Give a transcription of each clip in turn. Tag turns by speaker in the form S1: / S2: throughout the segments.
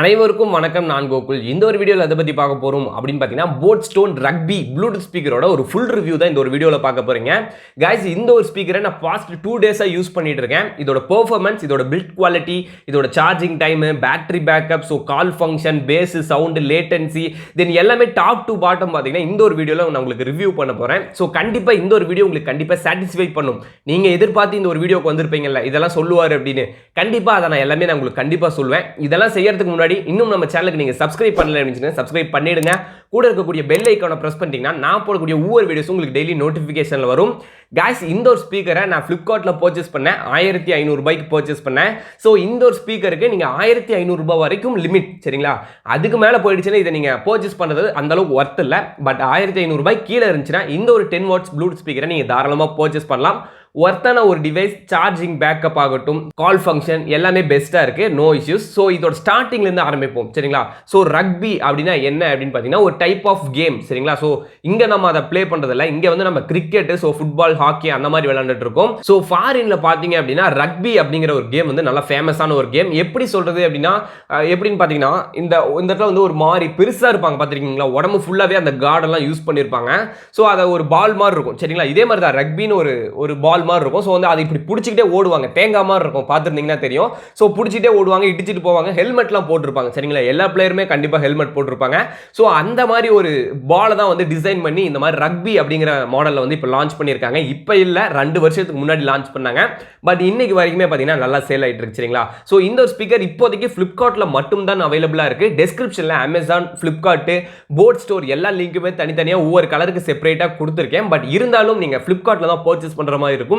S1: அனைவருக்கும் வணக்கம். நான் கோகுல். இந்த ஒரு வீடியோவில் எதை பற்றி பார்க்க போகிறோம் அப்படின்னு பார்த்தீங்கன்னா, போட் ஸ்டோன் ரக்பி ப்ளூடூத் ஸ்பீக்கரோட ஒரு ஃபுல் ரிவ்யூ தான் இந்த ஒரு வீடியோவில் பார்க்க போகிறீங்க. கைஸ், இந்த ஒரு ஸ்பீக்கரை நான் பாஸ்ட் 2 டேஸாக யூஸ் பண்ணிட்டு இருக்கேன். இதோட பெர்ஃபார்மன்ஸ், இதோட பில்ட் குவாலிட்டி, இதோட charging time, battery backup, so call function, bass sound, latency, then எல்லாமே டாப் டு பாட்டம் பார்த்தீங்கன்னா இந்த ஒரு வீடியோவில் நான் உங்களுக்கு ரிவ்யூ பண்ண போகிறேன். ஸோ கண்டிப்பாக இந்த ஒரு வீடியோ உங்களுக்கு கண்டிப்பாக சாட்டிஸ்ஃபை பண்ணும். நீங்கள் எதிர்பார்த்து இந்த ஒரு வீடியோக்கு வந்திருப்பீங்கல்ல, இதெல்லாம் சொல்லுவார் அப்படின்னு, கண்டிப்பாக அதை நான் எல்லாமே நான் உங்களுக்கு கண்டிப்பாக சொல்லுவேன். இதெல்லாம் செய்யறதுக்கு முன்னாடி இன்னும் நம்ம சேனலுக்கு நீங்க சப்ஸ்கிரைப் பண்ணல அப்படினா சப்ஸ்கிரைப் பண்ணிடுங்க. கூட இருக்கக்கூடிய பெல் ஐகானை பிரஸ் பண்ணிட்டீங்கன்னா நான் போடக்கூடிய ஒவ்வொரு வீடியோஸும் உங்களுக்கு டெய்லி நோட்டிஃபிகேஷன்ல வரும். गाइस, இந்த ஒரு ஸ்பீக்கரை நான் Flipkartல பர்ச்சேஸ் பண்ணேன். 1500 ரூபாய்க்கு பர்ச்சேஸ் பண்ணேன். சோ இந்த ஒரு ஸ்பீக்கருக்கு நீங்க 1500 ரூபாய் வரைக்கும் லிமிட், சரிங்களா? அதுக்கு மேல போயிடுச்சுனா இத நீங்க பர்ச்சேஸ் பண்றது அந்த அளவுக்கு வர்த் இல்ல. பட் 1500 ரூபாய் கீழ இருந்துச்சுனா இந்த ஒரு 10 வாட்ஸ் ப்ளூடூத் ஸ்பீக்கரை நீங்க தாராளமா பர்ச்சேஸ் பண்ணலாம். ஒர்த்தான ஒரு டிவைஸ், சார்ஜிங் பேக்கப் ஆகட்டும், கால் ஃபங்க்ஷன் எல்லாமே பெஸ்டா இருக்கு, நோ இஷ்யூஸ். ஸோ இதோட ஸ்டார்டிங்ல இருந்து ஆரம்பிப்போம், சரிங்களா? ஸோ ரக்பி அப்படின்னா என்ன அப்படின்னு பார்த்தீங்கன்னா ஒரு டைப் ஆஃப் கேம், சரிங்களா? ஸோ இங்க நம்ம அதை பிளே பண்றதில்ல, இங்க வந்து நம்ம கிரிக்கெட், ஸோ ஃபுட்பால், ஹாக்கி அந்த மாதிரி விளையாண்டுட்டு இருக்கோம். ஸோ ஃபாரின்ல பாத்தீங்க அப்படின்னா ரக்பி அப்படிங்கிற ஒரு கேம் வந்து நல்லா ஃபேமஸான ஒரு கேம். எப்படி சொல்றது அப்படின்னா, எப்படின்னு பாத்தீங்கன்னா இந்த இடத்துல வந்து ஒரு மாதிரி பெருசா இருப்பாங்க, பாத்திருக்கீங்களா? உடம்பு ஃபுல்லாவே அந்த கார்டெல்லாம் யூஸ் பண்ணிருப்பாங்க. ஸோ அதை ஒரு பால் மாதிரி இருக்கும், சரிங்களா? இதே மாதிரி தான் ரக்பின்னு ஒரு பால் மாதிரி இருக்கும். ஸோ வந்து அதை இப்படி பிடிச்சிக்கிட்டே ஓடுவாங்க, தேங்காய் மாதிரி இருக்கும், பார்த்துருந்தீங்கன்னா தெரியும். ஸோ பிடிச்சிட்டே ஓடுவாங்க, இடிச்சிட்டு போவாங்க, ஹெல்மெட்லாம் போட்டிருப்பாங்க, சரிங்களா? எல்லா பிளேயருமே கண்டிப்பாக ஹெல்மெட் போட்டிருப்பாங்க. ஸோ அந்த மாதிரி ஒரு பாலை தான் வந்து டிசைன் பண்ணி இந்த மாதிரி ரக்பி அப்படிங்கிற மாடலில் வந்து இப்போ லான்ச் பண்ணியிருக்காங்க. இப்போ இல்லை, 2 வருஷத்துக்கு முன்னாடி லான்ச் பண்ணாங்க. பட் இன்னைக்கு வரைக்குமே பார்த்தீங்கன்னா நல்லா சேல் ஆகிட்டு இருக்கு, சரிங்களா? ஸோ இந்த ஒரு ஸ்பீக்கர் இப்போதைக்கு Flipkartல மட்டும் தான் அவைலபிளாக இருக்கு. டெஸ்கிரிப்ஷனில் அமேசான், Flipkart, போட் ஸ்டோர் எல்லா லிங்க்குமே தனித்தனியாக ஒவ்வொரு கலருக்கு செப்பரேட்டாக கொடுத்துருக்கேன். பட் இருந்தாலும் நீங்கள் Flipkartல தான் பர்ச்சேஸ் பண்ணுற மாதிரி இருக்கும்.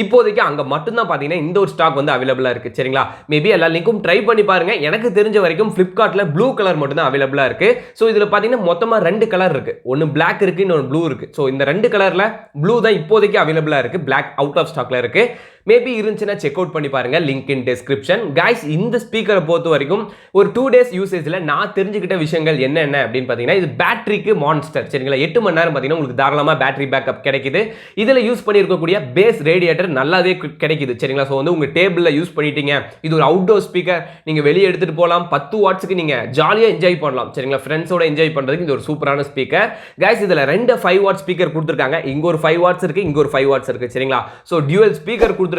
S1: இப்போதைக்கு அங்க மட்டும் தான் பாத்தீங்கன்னா இந்த ஒரு ஸ்டாக் வந்து அவைலபிளா இருக்கு, சரிங்களா? மேபி எல்லா லிங்க்கும் ட்ரை பண்ணி பாருங்க. எனக்கு தெரிஞ்ச வரைக்கும் Flipkartல ப்ளூ கலர் மட்டும் தான் அவைலபிளா இருக்கு. சோ இதுல பாத்தீங்கன்னா மொத்தமா 2 கலர் இருக்கு. ஒன்னு Black இருக்கு, இன்னொரு ப்ளூ இருக்கு. சோ இந்த 2 கலர்ல ப்ளூ தான் இப்போதைக்கு அவைலபிளா இருக்கு. Black அவுட் ஆஃப் ஸ்டாக்ல இருக்கு. மேபி இருந்துச்சுன்னா செக் அவுட் பண்ணி பாருங்க, லிங்க் இன் டிஸ்கிரிப்ஷன். கைஸ், இந்த ஸ்பீக்கரை பொறுத்த வரைக்கும் ஒரு 2 டேஸ் யூசேஜ்ல நான் தெரிஞ்சுக்கிட்ட விஷயங்கள் என்ன அப்படின்னு பாத்தீங்கன்னா, இது பேட்டரிக்கு மான்ஸ்டர், சரிங்களா? 8 மணி நேரம் பாத்தீங்கன்னா உங்களுக்கு தாராளமா பேட்டரி பேக்கப் கிடைக்குது. இதுல யூஸ் பண்ணியிருக்கக்கூடிய பேஸ் ரேடியேட்டர் நல்லாவே கிடைக்குது, சரிங்களா? ஸோ வந்து உங்க டேபிள்ல யூஸ் பண்ணிட்டீங்க, இது ஒரு அவுட்டோர் ஸ்பீக்கர், நீங்க வெளியே எடுத்துட்டு போகலாம். 10 வாட்ஸ்க்கு நீங்க ஜாலியா என்ஜாய் பண்ணலாம், சரிங்களா? ஃப்ரெண்ட்ஸோட என்ஜாய் பண்றதுக்கு இது ஒரு சூப்பரான ஸ்பீக்கர். கைஸ், இதுல 2 5 வாட் ஸ்பீக்கர் கொடுத்துருக்காங்க. இங்க ஒரு 5 வாட்ஸ் இருக்கு, இங்க ஒரு 5 வாட்ஸ் இருக்கு, சரிங்களா? ஸோ டியூவல் ஸ்பீக்கர் கொடுத்துருக்காங்க.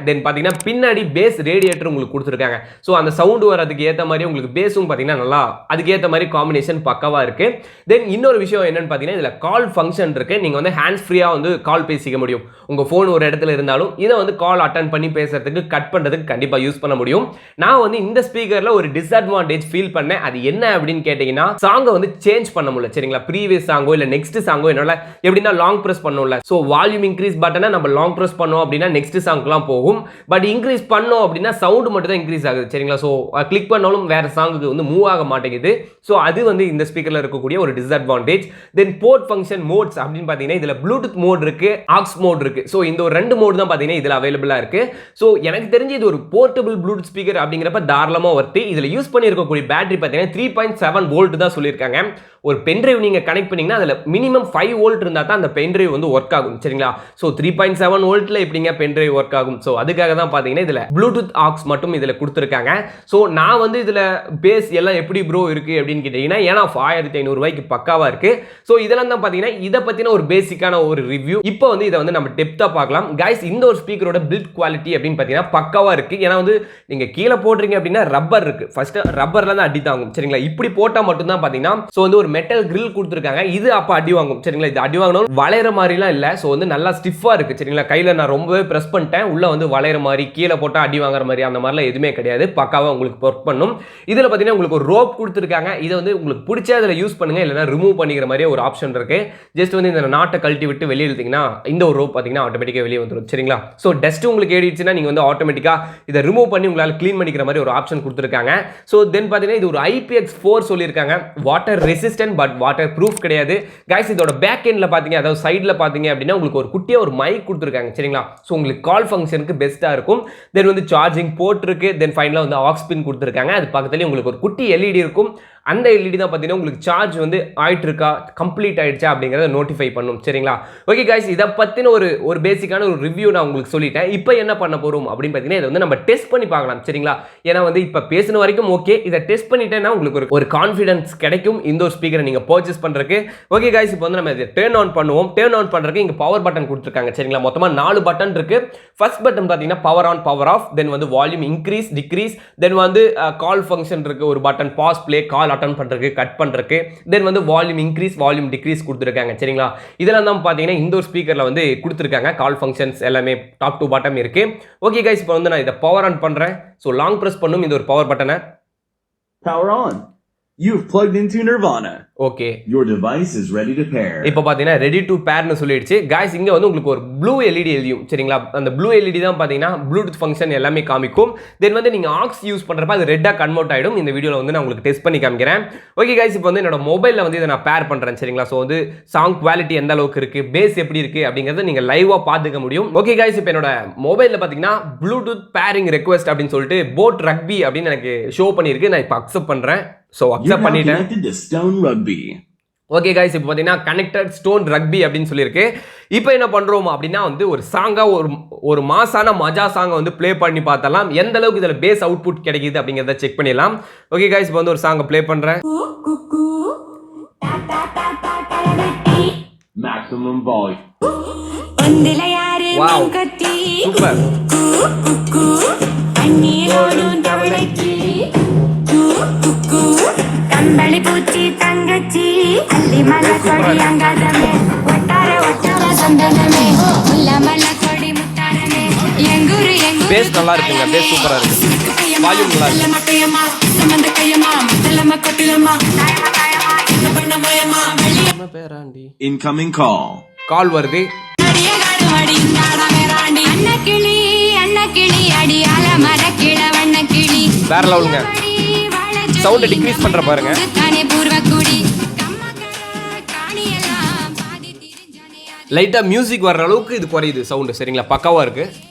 S1: தென் பாத்தீங்கன்னா பின்னாடி பேஸ் ரேடியேட்டர் உங்களுக்கு கொடுத்துருக்காங்க. ஸோ அந்த சவுண்ட் வரதுக்கு ஏற்ற மாதிரி உங்களுக்கு பேஸும் பாத்தீங்கன்னா நல்லா அதுக்கு ஏற்ற மாதிரி காம்பினேஷன் பக்கவா இருக்கு. தென் இன்னொரு விஷயம் என்னன்னு பாத்தீங்கன்னா, இதுல கால் ஃபங்க்ஷன் இருக்கு. நீங்க வந்து ஹேண்ட்ஸ் ஃப்ரீயா வந்து கால் பேசிக்க முடியும். உங்க போன் ஒரு இடத்துல இருந்தாலும் இதை வந்து கால் அட்டன் பண்ணி பேசுறதுக்கு, கட் பண்றதுக்கு கண்டிப்பா யூஸ் பண்ண முடியும். நான் வந்து இந்த ஸ்பீக்கர்ல ஒரு டிஸ்அட்வான்டேஜ் ஃபீல் பண்ணேன். அது என்ன அப்படின்னு கேட்டீங்கன்னா, சாங்கை வந்து சேஞ்ச் பண்ண முடியல, சரிங்களா? ப்ரீவியஸ் சாங்கோ இல்ல நெக்ஸ்ட் சாங்கோ என்னால எப்படின்னா லாங் பிரஸ் பண்ணணும்ல. ஸோ வால்யூம் இன்க்ரீஸ் பட்டனை நம்ம லாங் பிரஸ் பண்ணோம் அப்படின்னா நெக்ஸ்ட் சாங்க்குலாம் போகும். பட் இன்க்ரீஸ் பண்ணோம் அப்படின்னா சவுண்ட் மட்டும் தான் இன்க்ரீஸ் ஆகுது, சரிங்களா? ஸோ கிளிக் பண்ணாலும் வேற சாங்குக்கு வந்து மூவ் ஆக மாட்டேங்குது. ஸோ அது வந்து இந்த ஸ்பீக்கர்ல இருக்கக்கூடிய ஒரு டிஸ்அட்வான்டேஜ். தென் போர்ட் ஃபங்க்ஷன் மோட்ஸ் அப்படின்னு பார்த்தீங்கன்னா இதுல ப்ளூடூத் மோட் இருக்கு, ஆக்ஸ் மோட் இருக்கு. ஸோ இந்த ஒரு 2 மோட் தான் பார்த்தீங்கன்னா இதுல அவைலபிளா இருக்கு. ஸோ எனக்கு தெரிஞ்சு இது ஒரு போர்ட்டபிள் ப்ளூடூத் ஸ்பீக்கர் அப்படிங்கிறப்ப தாராளமா வர்த்தி. இதுல யூஸ் பண்ணியிருக்கக்கூடிய பேட்டரி பார்த்தீங்கன்னா 3.7 வோல்ட் தான் சொல்லியிருக்காங்க. ஒரு பென்ட்ரைவ் நீங்க கனெக்ட் பண்ணீங்கன்னா அதுல மினிமம் 5 வோல்ட் இருந்தா தான் அந்த பென்ட்ரைவ் வந்து ஒர்க் ஆகும், சரிங்களா? ஸோ 3.7 வோல்ட்ல எப்படிங்க பென்ட்ரைவ் ஒர்க் ஆகும்? ஸோ அதுக்காக தான் பாத்தீங்கன்னா இதுல ப்ளூடூத் ஆக்ஸ் மட்டும் இதுல கொடுத்துருக்காங்க. ஸோ நான் வந்து இதுல பேஸ் எல்லாம் எப்படி ப்ரோ இருக்கு அப்படின்னு கேட்டீங்கன்னா, ஏன்னா 1500 ரூபாய்க்கு பக்காவா இருக்கு. ஸோ இதெல்லாம் தான் பாத்தீங்கன்னா இதை பத்தின ஒரு பேசிக்கான ஒரு ரிவ்யூ. இப்போ வந்து இதை வந்து நம்ம டெப்தா பார்க்கலாம். கைஸ், இந்த ஒரு ஸ்பீக்கரோட பில்ட் குவாலிட்டி அப்படின்னு பாத்தீங்கன்னா பக்காவா இருக்கு. ஏன்னா வந்து நீங்க கீழே போடுறீங்க அப்படின்னா ரப்பர் இருக்கு, ஃபர்ஸ்ட் ரப்பர்ல தான் அடி தாங்கும், சரிங்களா? இப்படி போட்டா மட்டும் தான் பாத்தீங்கன்னா ஸோ வந்து ஒரு மெட்டல் கிரில் கொடுத்துருக்காங்க. இது அப்ப அடி வாங்கும், சரிங்களா? இது அடி வாங்கணும் வளையற மாதிரிலாம் இல்ல. ஸோ வந்து நல்லா ஸ்டிஃபா இருக்கு, சரிங்களா? கையில நான் ரொம்பவே பிரஸ் பண்ணிட்டேன், உள்ள வந்து வளையற மாதிரி, கீழே போட்டா அடி வாங்குற மாதிரி அந்த மாதிரிலாம் எதுவுமே கிடையாது. பக்காவா உங்களுக்கு ஒர்க் பண்ணும். இதுல பாத்தீங்கன்னா உங்களுக்கு ஒரு ரோப் கொடுத்துருக்காங்க. இதை வந்து உங்களுக்கு பிடிச்ச அதில் யூஸ் பண்ணுங்க, இல்லைன்னா ரிமூவ் பண்ணிக்கிற மாதிரி ஒரு ஆப்ஷன் இருக்கு. ஜஸ்ட் வந்து இந்த நாட்டை கழட்டி விட்டு வெளியே இழுத்தீங்கன்னா இந்த ஒரு ரோப் பாத்தீங்கன்னா ஆட்டோமேட்டிக்கா வெளியே வந்துடும், சரிங்களா? ஸோ டஸ்ட் உங்களுக்கு ஏறிடுச்சுன்னா நீங்க வந்து ஆட்டோமேட்டிக்கா இதை ரிமூவ் பண்ணி உங்களால கிளீன் பண்ணிக்கிற மாதிரி ஒரு ஆப்ஷன் கொடுத்துருக்காங்க. ஸோ தென் பாத்தீங்கன்னா இது ஒரு IPX4 சொல்லியிருக்காங்க. Water resistant but water proof கிடையாது. கைஸ், இதோட பேக் எண்ட்ல பாத்தீங்க, அதாவது சைடுல பாத்தீங்க அப்படின்னா உங்களுக்கு ஒரு குட்டியா ஒரு மைக் கொடுத்துருக்காங்க, சரிங்களா? ஸோ உங்களுக்கு கால் ஃபங்க்ஷனுக்கு பெஸ்டா இருக்கும். தென் வந்து சார்ஜிங் போர்ட் இருக்கு. தென் ஃபைனலா வந்து ஆக்ஸ் பின் கொடுத்துருக்காங்க. அது பக்கத்துலயே உங்களுக்கு ஒரு குட்டி LED இருக்கும். அந்த எல்இடி தான் பார்த்தீங்கன்னா உங்களுக்கு சார்ஜ் வந்து ஆயிட்டு இருக்கா, கம்ப்ளீட் ஆயிடுச்சா அப்படிங்கிறத நோட்டிஃபை பண்ணும். சரிங்களா? ஓகே கைஸ், இதை பற்றின ஒரு பேசிக்கான ஒரு ரிவ்யூ நான் உங்களுக்கு சொல்லிட்டேன். இப்போ என்ன பண்ண போகிறோம் அப்படின்னு பார்த்தீங்கன்னா, இதை வந்து நம்ம டெஸ்ட் பண்ணி பார்க்கலாம். சரிங்களா? ஏன்னா வந்து இப்போ பேசின வரைக்கும் ஓகே, இதை டெஸ்ட் பண்ணிட்டேன்னா உங்களுக்கு ஒரு கான்ஃபிடன்ஸ் கிடைக்கும் இந்த ஒரு ஸ்பீக்கரை நீங்கள் பர்ச்சேஸ் பண்ணுறதுக்கு. ஓகே கைஸ், இப்போ வந்து நம்ம இதை டேர்ன் ஆன் பண்ணுவோம். டேர்ன் ஆன் பண்ணுறதுக்கு இங்கே பவர் பட்டன் கொடுத்துருக்காங்க. சரிங்களா? மொத்தமாக 4 பட்டன் இருக்கு. ஃபர்ஸ்ட் பட்டன் பார்த்தீங்கன்னா பவர் ஆன் பவர் ஆஃப், தென் வந்து வால்யூம் இன்க்ரீஸ் டிக்ரீஸ், தென் வந்து கால் ஃபங்க்ஷன் இருக்கு, ஒரு button pause play, call attend பண்றதுக்கு, கட் பண்றதுக்கு, தென் வந்து வால்யூம் இன்க்ரீஸ் வால்யூம் டிக்ரீஸ் கொடுத்துருக்காங்க. சரிங்களா? இதெல்லாம் தான் பார்த்தீங்கன்னா இந்த ஒரு ஸ்பீக்கர்ல வந்து கொடுத்துருக்காங்க. கால் ஃபங்க்ஷன்ஸ் எல்லாமே டாப் டு பாட்டம் இருக்கு. ஓகே கைஸ், இப்போ வந்து நான் இதை பவர் ஆன் பண்றேன். ஸோ லாங் ப்ரெஸ் பண்ணும் இந்த ஒரு பவர் பட்டனை.
S2: Power on. You've plugged into Nirvana.
S1: Okay.
S2: Your device is ready to pair.
S1: இப்போ பாத்தீங்கன்னா ரெடி டு பேர்னு சொல்லிடுச்சு. गाइस, இங்க வந்து உங்களுக்கு ஒரு ப்ளூ எல்இடி எரியும். சரிங்களா? அந்த ப்ளூ எல்இடி தான் பாத்தீங்கன்னா ப்ளூடூத் ஃபங்க்ஷன் எல்லாமே காமிக்கும். தென் வந்து நீங்க ஆக்ஸ் யூஸ் பண்றப்ப அது ரெட்டா கன்வெர்ட் ஆயிடும். இந்த வீடியோல வந்து நான் உங்களுக்கு டெஸ்ட் பண்ணி காமிக்கிறேன். ஓகே गाइस, இப்போ வந்து என்னோட மொபைல்ல வந்து இதை நான் பேர் பண்றேன். சரிங்களா? சோ வந்து சவுண்ட் குவாலிட்டி எந்த அளவுக்கு இருக்கு, பேஸ் எப்படி இருக்கு அப்படிங்கறத நீங்க லைவா பாத்துக்க முடியும். ஓகே गाइस, இப்போ என்னோட மொபைல்ல பாத்தீங்கன்னா ப்ளூடூத் பேரிங் ரிக்வெஸ்ட் அப்படின்னு சொல்லிட்டு போட் ரக்பி அப்படின்னு எனக்கு ஷோ பண்ணிருக்கு. நான் இப்போ அக்செப்ட் பண்றேன். சோ அக்செப்ட் பண்ணிட்டேன். ஓகே गाइस, இப்போ பார்த்தீங்கன்னா கனெக்டட் ஸ்டோன் ரக்பி அப்படின்னு சொல்லியிருக்கு. இப்போ என்ன பண்ணுறோம் அப்படின்னா வந்து ஒரு சாங்கா ஒரு மாசான மஜா சாங்கை வந்து ப்ளே பண்ணி பார்த்தலாம். எந்த அளவுக்கு இதில் பேஸ் அவுட்புட் கிடைக்குது அப்படிங்கிறத செக் பண்ணிடலாம். ஓகே गाइस, இப்போ வந்து ஒரு சாங்கை ப்ளே பண்ணுறேன்.
S2: Maximum volume.
S1: Wow, super.
S3: கம்பளி பூச்சி தங்கச்சி அள்ளி மலை கொடி அங்காதமே ஒட்டார ஒட்டார சந்தனமே முல்ல மலை கொடி முத்தாரமே எங்குரு எங்குரு
S1: பேஸ் நல்லா இருக்குங்க, பேஸ் சூப்பரா இருக்கு, வால்யூம் நல்லா இருக்கு.
S3: மக்கயமா சம்பந்த கையமா மத்தலமா கொட்டிலமா காயமா காயமா இந்த பண்ணமயமா வெளிய
S1: பேராண்டி.
S2: Incoming call.
S1: கால் வருது.
S3: அடிய காடுவாடி நாடமே ராண்டி அண்ணா கிளி அடியால மர கிள வண்ண கிளி
S1: வேற லெவலுங்க. சவுண்ட் டிக்ரீஸ் பண்ற பாருங்க. லைட்டா மியூசிக் வர்ற அளவுக்கு இது குறையுது சவுண்ட். சரிங்களா? பக்காவா இருக்கு.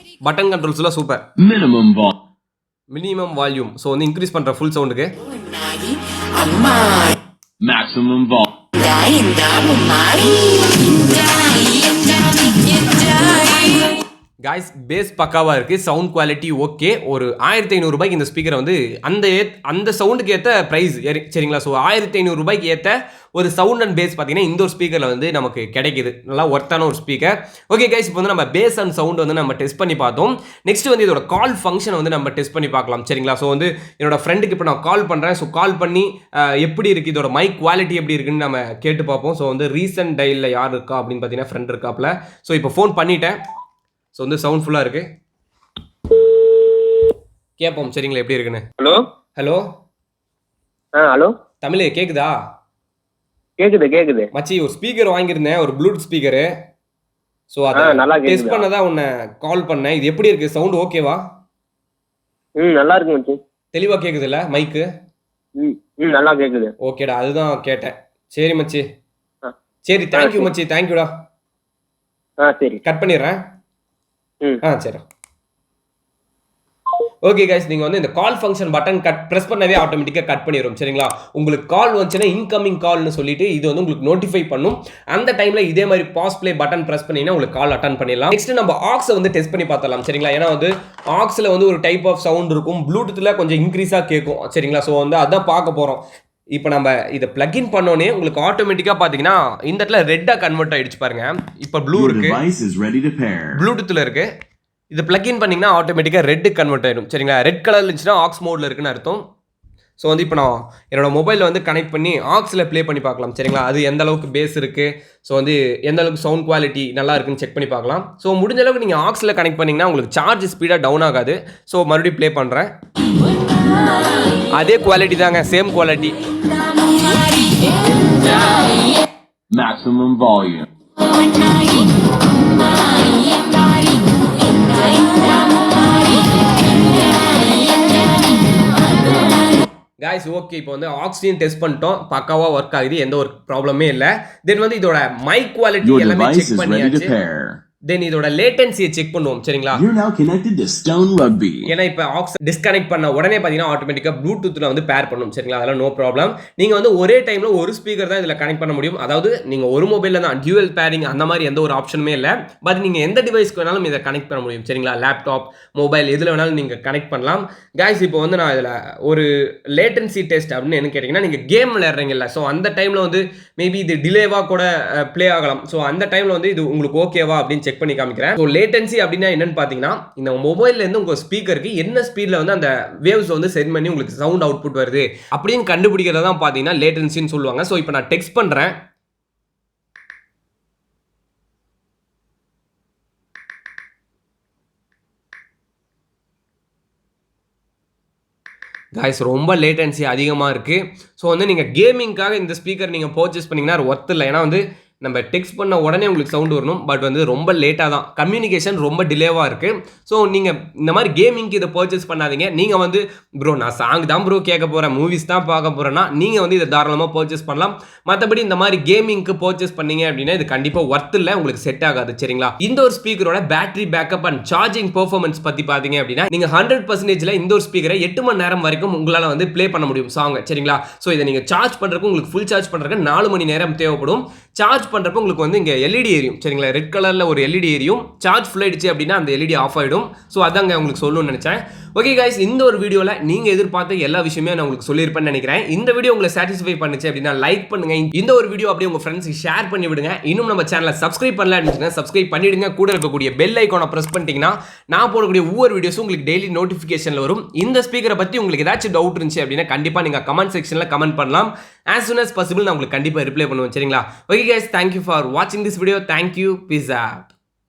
S1: பட்டன் கண்ட்ரோல்ஸ் எல்லாம் சூப்பர். Minimum volume. சோ வந்து இன்க்ரீஸ் பண்ற ஃபுல் சவுண்டுக்கு.
S2: Maximum volume.
S1: गाइस, பேஸ் பக்காவா இருக்கு, சவுண்ட் குவாலிட்டி ஓகே. ஒரு 1500 ரூபாய்க்கு இந்த ஸ்பீக்கரை வந்து அந்த சவுண்டுக்கு ஏற்ற பிரைஸ். சரிங்களா? ஸோ 1500 ரூபாய்க்கு ஏற்ற ஒரு சவுண்ட் அண்ட் பேஸ் பார்த்தீங்கன்னா இந்த ஒரு ஸ்பீக்கரில் வந்து நமக்கு கிடைக்குது. நல்லா ஒர்த்தான ஒரு ஸ்பீக்கர். ஓகே கைஸ், இப்போ வந்து நம்ம பேஸ் அண்ட் சவுண்ட் வந்து நம்ம டெஸ்ட் பண்ணி பார்த்தோம். நெக்ஸ்ட் வந்து இதோட கால் ஃபங்க்ஷன் வந்து நம்ம டெஸ்ட் பண்ணி பார்க்கலாம். சரிங்களா? ஸோ வந்து என்னோட ஃப்ரெண்டுக்கு இப்போ நான் கால் பண்ணுறேன். ஸோ கால் பண்ணி எப்படி இருக்குது, இதோட மைக் குவாலிட்டி எப்படி இருக்குன்னு நம்ம கேட்டு பார்ப்போம். ஸோ வந்து ரீசன்ட் டைலில் யார் இருக்கா அப்படின்னு பார்த்தீங்கன்னா ஃப்ரெண்ட் இருக்காப்புல. ஸோ இப்போ ஃபோன் பண்ணிட்டேன். ஸோ வந்து சவுண்ட் ஃபுல்லாக இருக்கு. கேட்போம் சரிங்களா எப்படி இருக்குன்னு.
S4: ஹலோ
S1: ஹலோ
S4: ஹலோ
S1: தமிழே கேக்குதா?
S4: கேக்குது
S1: மச்சி, ஒரு ஸ்பீக்கர் வாங்கியிருந்தேன், ஒரு ப்ளூடூத் ஸ்பீக்கரு. ஸோ அதை
S4: நல்லா
S1: டெஸ்ட் பண்ண தான் உன்னை கால் பண்ணேன். இது எப்படி இருக்கு, சவுண்ட் ஓகேவா?
S4: நல்லா இருக்கு மச்சி.
S1: தெளிவாக கேட்குதுல்ல மைக்கு?
S4: நல்லா கேக்குது.
S1: ஓகேடா, அதுதான் கேட்டேன். சரி மச்சி, சரி தேங்க்யூ மச்சி, தேங்க்யூடா.
S4: சரி
S1: கட் பண்ணிடுறேன். சரி. ஓகே கைஸ், நீங்க வந்து இந்த கால் ஃபங்க்ஷன் பட்டன் பிரஸ் பண்ணவே ஆட்டோமேட்டிக்கா கட் பண்ணிரும். சரிங்களா? உங்களுக்கு கால் வந்துச்சுன்னா இன்கமிங் கால்னு சொல்லிட்டு இது வந்து உங்களுக்கு நோட்டிஃபை பண்ணும். அந்த டைம்ல இதே மாதிரி பாஸ் ப்ளே பட்டன் பிரஸ் பண்ணீங்கன்னா உங்களுக்கு கால் அட்டன் பண்ணிடலாம். நெக்ஸ்ட் நம்ம ஆக்ஸை வந்து டெஸ்ட் பண்ணி பார்த்தலாம். சரிங்களா? ஏன்னா வந்து ஆக்ஸ்ல வந்து ஒரு டைப் ஆஃப் சவுண்ட் இருக்கும், ப்ளூடூத்ல கொஞ்சம் இன்க்ரீஸா கேட்கும். சரிங்களா? ஸோ வந்து அதான் பார்க்க போறோம். இப்போ நம்ம இதை பிளக்இன் பண்ணோன்னே உங்களுக்கு ஆட்டோமேட்டிக்காக பார்த்தீங்கன்னா இந்த இடத்துல ரெட்டாக கன்வெர்ட் ஆயிடுச்சு பாருங்க. இப்போ ப்ளூ இருக்கு, ப்ளூடூத்தில் இருக்கு. இது பிளக்இன் பண்ணிங்கன்னா ஆட்டோமேட்டிக்காக ரெட்டு கன்வெர்ட் ஆயிடும். சரிங்களா? ரெட் கலர் இருந்துச்சுன்னா ஆக்ஸ் மோடில் இருக்குன்னு அர்த்தம். ஸோ வந்து இப்போ நான் என்னோட மொபைலில் வந்து கனெக்ட் பண்ணி ஆக்ஸில் ப்ளே பண்ணி பார்க்கலாம். சரிங்களா? அது எந்த அளவுக்கு பேஸ் இருக்குது, ஸோ வந்து எந்த அளவுக்கு சவுண்ட் குவாலிட்டி நல்லா இருக்குன்னு செக் பண்ணி பார்க்கலாம். ஸோ முடிஞ்ச அளவுக்கு நீங்கள் ஆக்ஸில் கனெக்ட் பண்ணிங்கன்னா உங்களுக்கு சார்ஜ் ஸ்பீடாக டவுன் ஆகாது. ஸோ மறுபடியும் ப்ளே பண்ணுறேன். அதே குவாலிட்டி தாங்க, same quality.
S2: Maximum volume.
S1: Guys, okay, இப்போ வந்து ஆக்சிஜன் டெஸ்ட் பண்ணிட்டோம், பக்காவா ஒர்க் ஆகுது, எந்த ஒரு ப்ராப்ளமே இல்லை. தென் வந்து இதோட மைக் குவாலிட்டி எல்லாமே செக் பண்ணியாச்சு. தென் இதோட லேட்டன்சியை செக் பண்ணுவோம் சரிங்களா.
S2: You're now connected to Stone Rugby.
S1: ஏன்னா இப்போ ஆக்ஸ் டிஸ்கனெக்ட் பண்ண உடனே பார்த்தீங்கன்னா ஆட்டோமேட்டிக்காக ப்ளூடூத்தில் வந்து பேர் பண்ணும் சரிங்களா. அதெல்லாம் நோ ப்ராப்ளம். நீங்கள் வந்து ஒரே டைமில் ஒரு ஸ்பீக்கர் தான் இதில் கனெக்ட் பண்ண முடியும். அதாவது நீங்கள் ஒரு மொபைலில் தான் டியூவல் பேரிங் அந்த மாதிரி எந்த ஒரு ஆப்ஷனுமே இல்லை. பட் நீங்கள் எந்த டிவைஸ்க்கு வேணாலும் இதை கனெக்ட் பண்ண முடியும் சரிங்களா. லேப்டாப் மொபைல் எதில் வேணாலும் நீங்கள் கனெக்ட் பண்ணலாம். கைஸ் இப்போ வந்து நான் இதில் ஒரு லேட்டன்சி டெஸ்ட் அப்படின்னு என்ன கேட்டிங்கன்னா, நீங்கள் கேம் விளையாடுறீங்கல்ல, ஸோ அந்த டைமில் வந்து மேபி இது டிலேவாக கூட ப்ளே ஆகலாம். ஸோ அந்த டைமில் வந்து இது உங்களுக்கு ஓகேவா அப்படின்னு செக் பண்ணி காமிக்கிறேன். ஸோ லேட்டன்சி அப்படின்னா என்னன்னு பார்த்தீங்கன்னா, இந்த மொபைல்லேருந்து உங்கள் ஸ்பீக்கருக்கு என்ன ஸ்பீடில் வந்து அந்த வேவ்ஸ் வந்து சென்ட் பண்ணி உங்களுக்கு சவுண்ட் அவுட்புட் வருது அப்படின்னு கண்டுபிடிக்கிறத தான் பார்த்தீங்கன்னா லேட்டன்சின்னு சொல்லுவாங்க. ஸோ இப்போ நான் டெக்ஸ்ட் பண்ணுறேன். காய்ஸ் ரொம்ப லேட்டன்சி அதிகமாக இருக்குது. ஸோ வந்து நீங்கள் கேமிங்காக இந்த ஸ்பீக்கர் நீங்கள் பர்ச்சேஸ் பண்ணிங்கன்னா ஒர்த் இல்லை. ஏன்னா வந்து நம்ம டெக்ஸ்ட் பண்ண உடனே உங்களுக்கு சவுண்ட் வரணும். பட் வந்து ரொம்ப லேட்டாக தான் கம்யூனிகேஷன் ரொம்ப டிலேவாக இருக்குது. ஸோ நீங்கள் இந்த மாதிரி கேமிங்க்கு இதை பர்ச்சேஸ் பண்ணாதீங்க. நீங்கள் வந்து ப்ரோ நான் சாங் தான் ப்ரோ கேட்க போகிறேன், மூவிஸ் தான் பார்க்க போகிறேன்னா நீங்கள் வந்து இதை தாராளமாக பர்ச்சேஸ் பண்ணலாம். மற்றபடி இந்த மாதிரி கேமிங்க்கு பர்ச்சேஸ் பண்ணீங்க அப்படின்னா இது கண்டிப்பாக ஒர்த் இல்லை, உங்களுக்கு செட் ஆகாது சரிங்களா. இந்த ஒரு ஸ்பீக்கரோட battery backup and charging performance பற்றி பார்த்தீங்க அப்படின்னா நீங்கள் 100% இந்த ஒரு ஸ்பீக்கரை 8 மணி நேரம் வரைக்கும் உங்களால் வந்து ப்ளே பண்ண முடியும் சாங் சரிங்களா. ஸோ இதை நீங்கள் சார்ஜ் பண்ணுறதுக்கு உங்களுக்கு ஃபுல் சார்ஜ் பண்ணுறதுக்கு 4 மணி நேரம் தேவைப்படும். சார்ஜ் பண்ணுறப்ப உங்களுக்கு வந்து இங்கே எல்இடி எரியும் சரிங்களா. ரெட் கலரில் ஒரு எல்இடி எரியும். சார்ஜ் ஃபுல் ஆயிடுச்சு அப்படின்னா அந்த எல்இடி ஆஃப் ஆகிடும். ஸோ அதாங்க உங்களுக்கு சொல்லணும்னு நினச்சேன். ஓகே கைஸ், இந்த ஒரு வீடியோவில் நீங்கள் எதிர்பார்த்த எல்லா விஷயமே நான் உங்களுக்கு சொல்லியிருப்பேன்னு நினைக்கிறேன். இந்த வீடியோ உங்களை சாட்டிஸ்ஃபை பண்ணுச்சு அப்படின்னா லைக் பண்ணுங்க. இந்த ஒரு வீடியோ அப்படியே உங்கள் ஃப்ரெண்ட்ஸுக்கு ஷேர் பண்ணி விடுங்க. இன்னும் நம்ம சேனலை சப்ஸ்கிரைப் பண்ணல அப்படின்னு சப்ஸ்கிரைப் பண்ணிவிடுங்க. கூட இருக்கக்கூடிய பெல் ஐக்கானை ப்ரெஸ் பண்ணிட்டீங்கன்னா நான் போடக்கூடிய ஒவ்வொரு வீடியோஸும் உங்களுக்கு டெய்லி நோட்டிஃபிகேஷனில் வரும். இந்த ஸ்பீக்கரை பற்றி உங்களுக்கு ஏதாச்சும் டவுட் இருந்துச்சு அப்படின்னா கண்டிப்பாக நீங்கள் கமெண்ட் செக்ஷனில் கமெண்ட் பண்ணலாம். as soon as possible நான் உங்களுக்கு கண்டிப்பாக ரிப்ளை பண்ணுவேன் சரிங்களா. ஓகே கைஸ், தேங்க்யூ ஃபார் வாட்சிங் this video. Thank you, peace out.